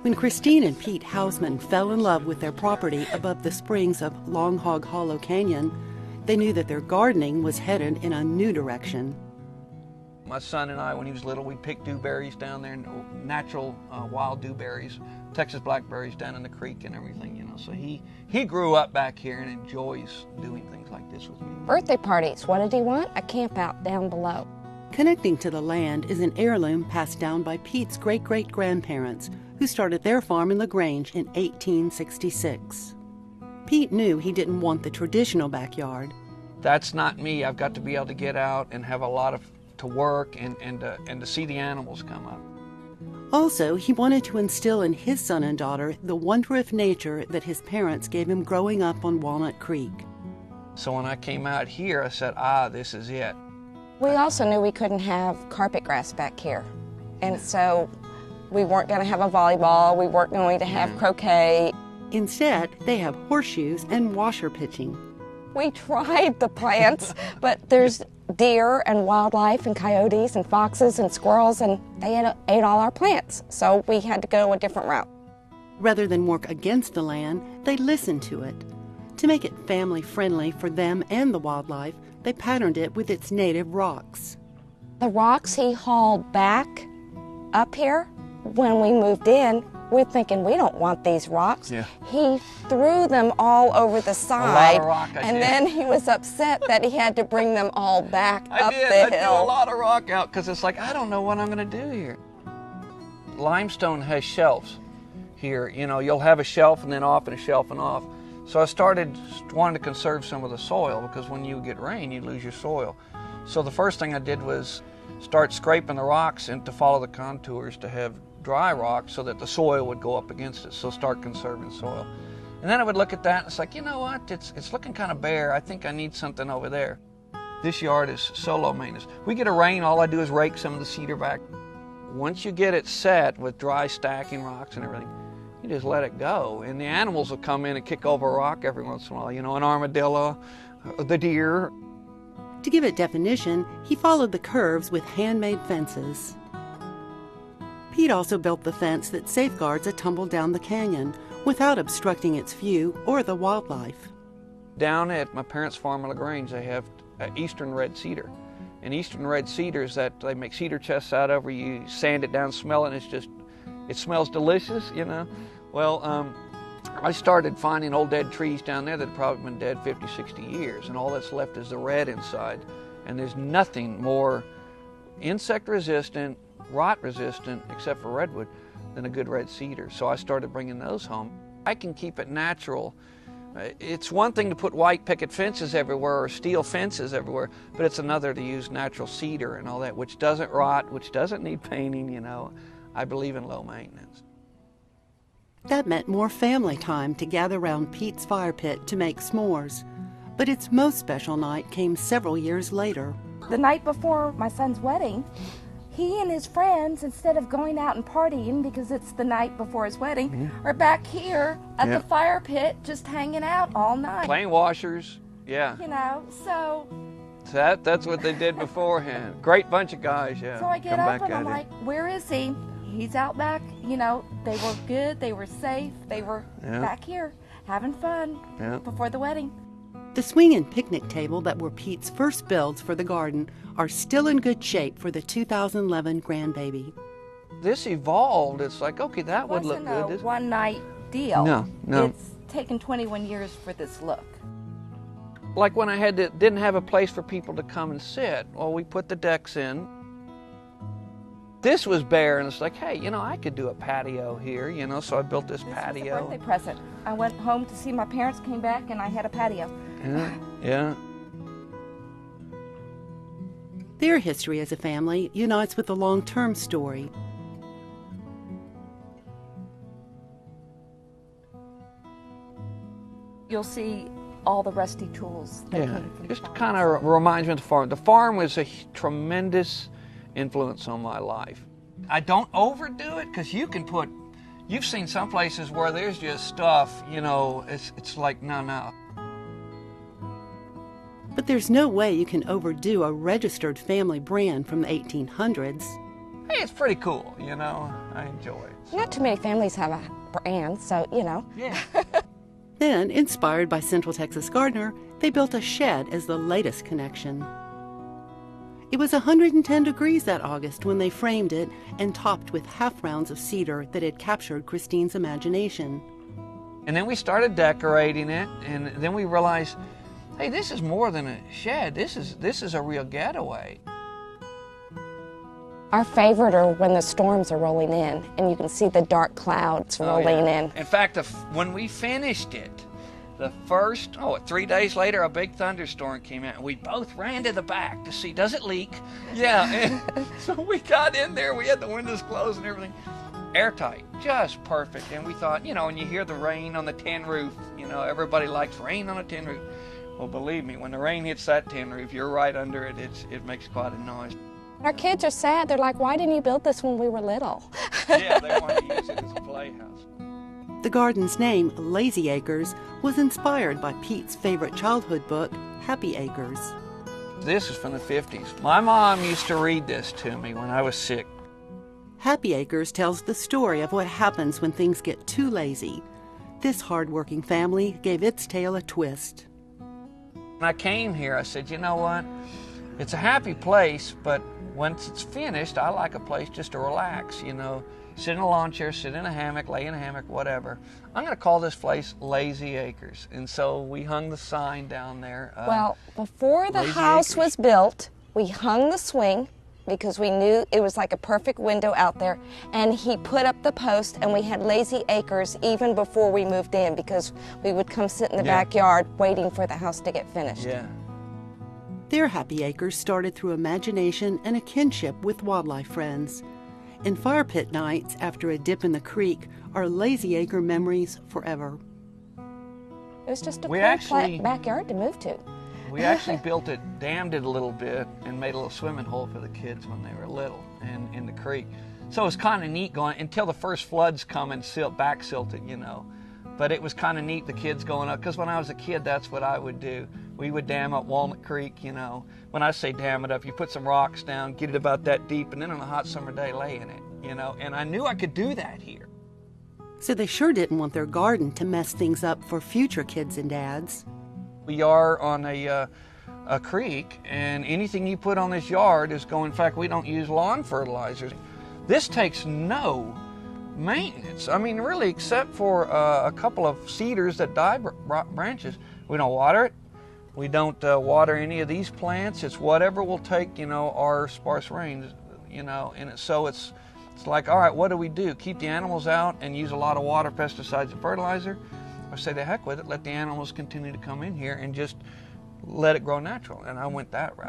When Christine and Pete Hausmann fell in love with their property above the springs of Long Hog Hollow Canyon, they knew that their gardening was headed in a new direction. My son and I, when he was little, we'd pick dewberries down there, natural wild dewberries, Texas blackberries down in the creek and everything, you know. So he grew up back here and enjoys doing things like this with me. Birthday parties. What did he want? A camp out down below. Connecting to the land is an heirloom passed down by Pete's great-great-grandparents, who started their farm in LaGrange in 1866. Pete knew he didn't want the traditional backyard. That's not me. I've got to be able to get out and have a lot to work and to see the animals come up. Also, he wanted to instill in his son and daughter the wonder of nature that his parents gave him growing up on Walnut Creek. So when I came out here, I said, this is it. We also knew we couldn't have carpet grass back here. And so we weren't going to have a volleyball, we weren't going to have croquet. Instead, they have horseshoes and washer pitching. We tried the plants, but there's deer and wildlife and coyotes and foxes and squirrels, and they ate all our plants. So we had to go a different route. Rather than work against the land, they listened to it. To make it family-friendly for them and the wildlife, they patterned it with its native rocks. The rocks he hauled back up here, when we moved in, we're thinking, we don't want these rocks. Yeah. He threw them all over the side, a lot of rock, then he was upset that he had to bring them all back up the hill. I did a lot of rock out because it's like, I don't know what I'm going to do here. Limestone has shelves here. You know, you'll have a shelf and then off and a shelf and off. So I started wanting to conserve some of the soil because when you get rain, you lose your soil. So the first thing I did was start scraping the rocks and to follow the contours to have dry rock so that the soil would go up against it, so start conserving soil. And then I would look at that and it's like, you know what, it's looking kind of bare. I think I need something over there. This yard is so low maintenance. We get a rain, all I do is rake some of the cedar back. Once you get it set with dry stacking rocks and everything, you just let it go. And the animals will come in and kick over a rock every once in a while, you know, an armadillo, the deer. To give it definition, he followed the curves with handmade fences. Pete also built the fence that safeguards a tumble down the canyon without obstructing its view or the wildlife. Down at my parents' farm in LaGrange, they have eastern red cedar. And eastern red cedars that they make cedar chests out of, where you sand it down, smell it, and it smells delicious, you know. Well, I started finding old dead trees down there that had probably been dead 50, 60 years, and all that's left is the red inside. And there's nothing more insect resistant, rot resistant, except for redwood, than a good red cedar. So I started bringing those home. I can keep it natural. It's one thing to put white picket fences everywhere or steel fences everywhere, but it's another to use natural cedar and all that, which doesn't rot, which doesn't need painting, you know. I believe in low maintenance. That meant more family time to gather around Pete's fire pit to make s'mores. But its most special night came several years later. The night before my son's wedding, he and his friends, instead of going out and partying because it's the night before his wedding, are back here at the fire pit just hanging out all night. Playing washers, yeah. You know, so that's what they did beforehand. Great bunch of guys, yeah. So I get up and I'm like, where is he? He's out back. You know, they were good, they were safe, they were back here having fun before the wedding. The swing and picnic table that were Pete's first builds for the garden are still in good shape for the 2011 grandbaby. This evolved. It's like, okay, that would look good. It wasn't a one-night deal. No. It's taken 21 years for this look. Like when I didn't have a place for people to come and sit, well, we put the decks in. This was bare, and it's like, hey, you know, I could do a patio here, you know, so I built this patio. This was a birthday present. I went home to see my parents, came back, and I had a patio. Yeah. Their history as a family unites with the long-term story. You'll see all the rusty tools that came from the just farm. kind of reminds me of the farm. The farm was a tremendous influence on my life. I don't overdo it because you've seen some places where there's just stuff, you know, it's like, no. But there's no way you can overdo a registered family brand from the 1800s. hey, it's pretty cool, you know. I enjoy it. So. Not too many families have a brand, so, you know. Yeah. Then, inspired by Central Texas Gardener, they built a shed as the latest connection. It was 110 degrees that August when they framed it and topped with half rounds of cedar that had captured Christine's imagination. And then we started decorating it, and then we realized, hey, this is more than a shed. This is a real getaway. Our favorite are when the storms are rolling in and you can see the dark clouds rolling in. In fact, when we finished it, the first, 3 days later, a big thunderstorm came out, and we both ran to the back to see, does it leak? Yeah, and so we got in there, we had the windows closed and everything. Airtight, just perfect. And we thought, you know, when you hear the rain on the tin roof, you know, everybody likes rain on a tin roof. Well, believe me, when the rain hits that tin roof, you're right under it, it makes quite a noise. Our kids are sad. They're like, why didn't you build this when we were little? Yeah, they want to use it as a playhouse. The garden's name, Lazy Acres, was inspired by Pete's favorite childhood book, Happy Acres. This is from the 50s. My mom used to read this to me when I was sick. Happy Acres tells the story of what happens when things get too lazy. This hard-working family gave its tale a twist. When I came here, I said, you know what? It's a happy place, but once it's finished, I like a place just to relax, you know. Sit in a lawn chair, sit in a hammock, lay in a hammock, whatever. I'm going to call this place Lazy Acres. And so we hung the sign down there. Well, before the Lazy house Acres. was built, we hung the swing because we knew it was like a perfect window out there. And he put up the post, and we had Lazy Acres even before we moved in because we would come sit in the backyard waiting for the house to get finished. Yeah. Their Happy Acres started through imagination and a kinship with wildlife friends. And fire pit nights after a dip in the creek are Lazy Acre memories forever. It was just a cool backyard to move to. We actually built it, dammed it a little bit, and made a little swimming hole for the kids when they were little in the creek. So it was kind of neat going until the first floods come and back silt it, you know. But it was kind of neat, the kids going up, because when I was a kid, that's what I would do. We would dam up Walnut Creek, you know. When I say dam it up, you put some rocks down, get it about that deep, and then on a hot summer day, lay in it, you know. And I knew I could do that here. So they sure didn't want their garden to mess things up for future kids and dads. We are on a creek, and anything you put on this yard is going, in fact, we don't use lawn fertilizers. This takes no maintenance. I mean, really, except for a couple of cedars that die branches. We don't water it. We don't water any of these plants. It's whatever will take, you know, our sparse rains, you know, and so it's like, all right, what do we do? Keep the animals out and use a lot of water, pesticides, and fertilizer? Or say the heck with it, let the animals continue to come in here and just let it grow natural. And I went that route.